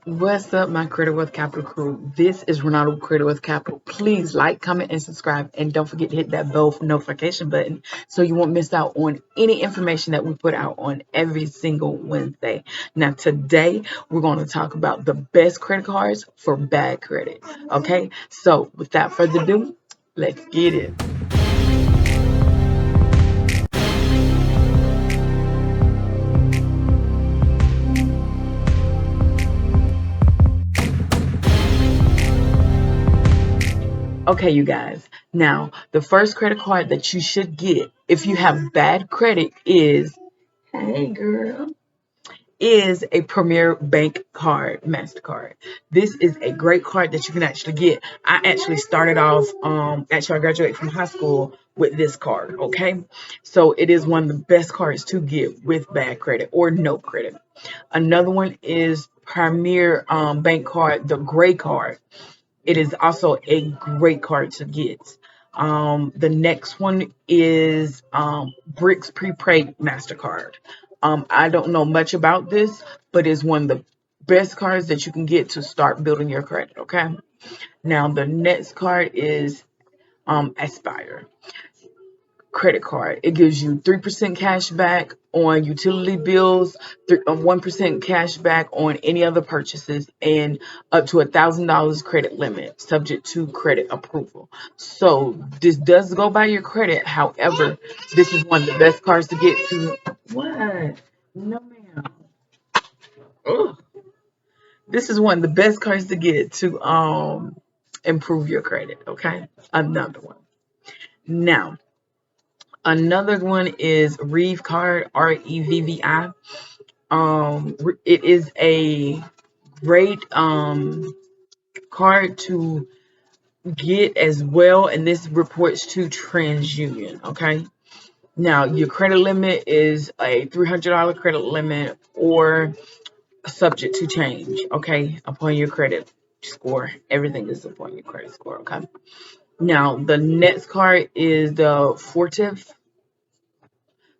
What's up, my Credit Worth Capital crew? This is Ronaldo with Credit Worth Capital. Please like, comment, and subscribe. And don't forget to hit that bell notification button so you won't miss out on any information that we put out on every single Wednesday. Now, today, we're going to talk about the best credit cards for bad credit. Okay? So, without further ado, let's get it. Okay, you guys. Now, the first credit card that you should get if you have bad credit is, hey girl, is a Premier Bank card, MasterCard. This is a great card that you can actually get. I actually started off, actually I graduated from high school with this card, okay? So it is one of the best cards to get with bad credit or no credit. Another one is Premier Bank card, the gray card. It is also a great card to get. The next one is Bricks Prepaid MasterCard. I don't know much about this, but it's one of the best cards that you can get to start building your credit, okay? Now, the next card is Aspire credit card. It gives you 3% cash back on utility bills, 1% cash back on any other purchases, and up to $1,000 credit limit, subject to credit approval. So this does go by your credit. However, this is one of the best cards to get to. What? No, ma'am. Ugh. This is one of the best cards to get to improve your credit. Okay, another one. Now, another one is Reeve card, REVVI. It is a great card to get as well, and this reports to TransUnion. Okay. Now your credit limit is a $300 credit limit or subject to change. Okay, upon your credit score, everything is upon your credit score. Okay. Now the next card is the Fortive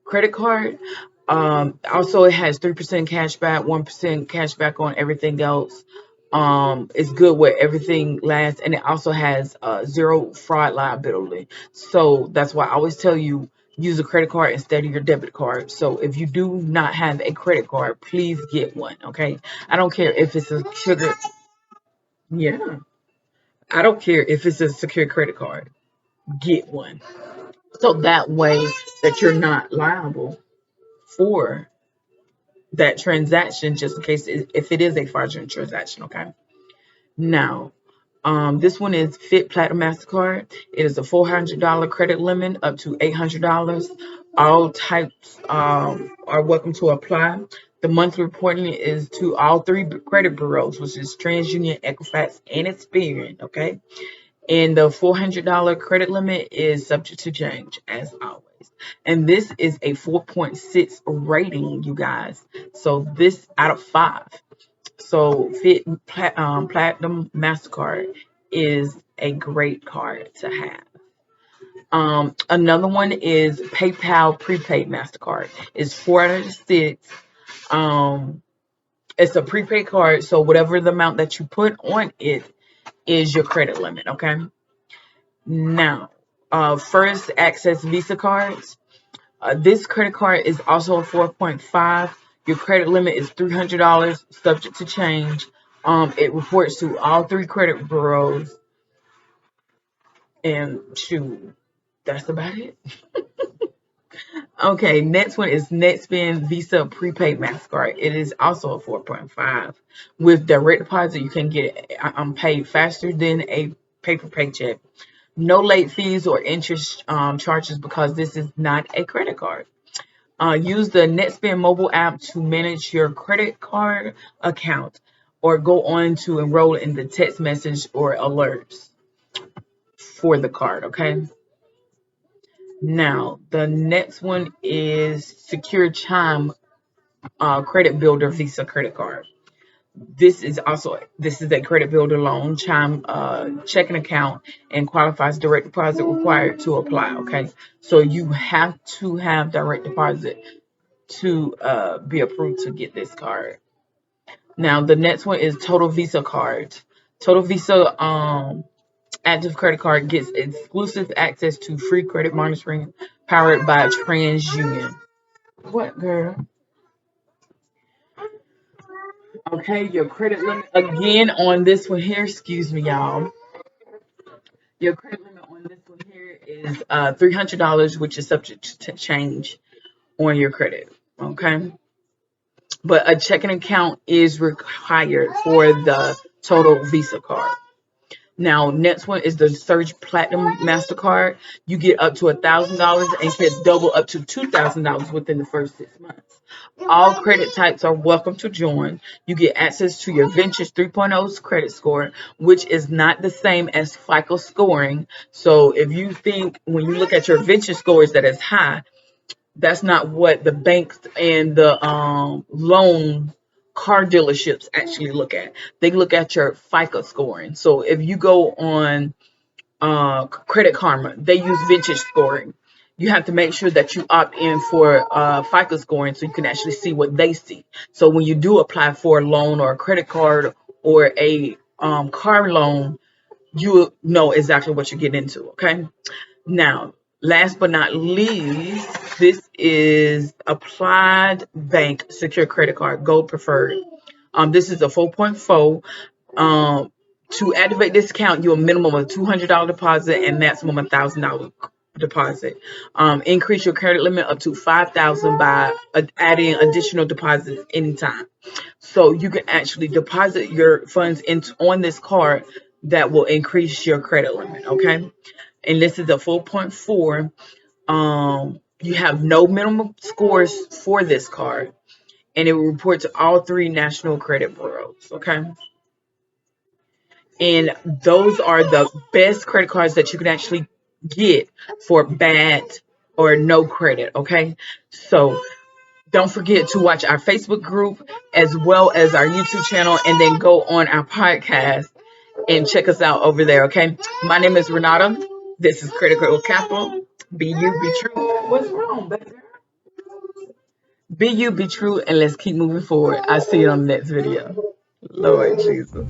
credit card. Also, it has 3% cash back, 1% cash back on everything else. It's good where everything lasts, and it also has zero fraud liability. So that's why I always tell you use a credit card instead of your debit card. So if you do not have a credit card, please get one. Okay, I don't care if it's a sugar. Yeah, I don't care if it's a secure credit card. Get one. So that way that you're not liable for that transaction, just in case if it is a fraudulent transaction. Okay. Now, this one is Fit Platinum MasterCard. It is a $400 credit limit up to $800. All types are welcome to apply. The monthly reporting is to all three credit bureaus, which is TransUnion, Equifax, and Experian. Okay. And the $400 credit limit is subject to change, as always. And this is a 4.6 rating, you guys. So this out of 5. So Fit Platinum MasterCard is a great card to have. Another one is PayPal Prepaid MasterCard. It's 4 out of 6. It's a prepaid card, so whatever the amount that you put on it is your credit limit, okay? Now, First Access Visa cards. This credit card is also a 4.5. Your credit limit is $300, subject to change. It reports to all three credit bureaus. And shoot, that's about it. Okay, next one is NetSpend Visa Prepaid MasterCard. It is also a 4.5. With direct deposit, you can get paid faster than a paper paycheck. No late fees or interest charges because this is not a credit card. Use the NetSpend mobile app to manage your credit card account or go on to enroll in the text message or alerts for the card, okay? Now, the next one is Secure Chime Credit Builder Visa Credit Card. This is a credit builder loan, Chime checking account, and qualifies direct deposit required to apply. Okay, so you have to have direct deposit to be approved to get this card. Now the next one is Total Visa card. Total Visa active credit card gets exclusive access to free credit monitoring powered by TransUnion. What, girl? Okay, your credit limit again on this one here. Excuse me, y'all. Your credit limit on this one here is $300, which is subject to change on your credit. Okay, but a checking account is required for the Total Visa card. Now, next one is the Surge Platinum MasterCard. You get up to $1,000 and can double up to $2,000 within the first 6 months. All credit types are welcome to join. You get access to your Ventures 3.0's credit score, which is not the same as FICO scoring. So if you think when you look at your Venture scores that is high, that's not what the banks and the loan car dealerships actually look at. They look at your FICO scoring. So if you go on Credit Karma, they use vintage scoring. You have to make sure that you opt in for FICO scoring so you can actually see what they see. So when you do apply for a loan or a credit card or a car loan, you will know exactly what you're getting into. Okay. Now, last but not least, this is Applied Bank Secure Credit Card, Gold Preferred. This is a 4.4. To activate this account, you a minimum of $200 deposit and maximum $1,000 deposit. Increase your credit limit up to $5,000 by adding additional deposits anytime. So you can actually deposit your funds on this card that will increase your credit limit. Okay, and this is a 4.4. You have no minimum scores for this card, and it will report to all three national credit bureaus. Okay, and those are the best credit cards that you can actually get for bad or no credit. Okay, so don't forget to watch our Facebook group as well as our YouTube channel, and then go on our podcast and check us out over there. Okay, my name is Renata. This is Critical Capital. Be you, be true. What's wrong, baby? Be you, be true, and let's keep moving forward. I'll see you on the next video. Lord Jesus.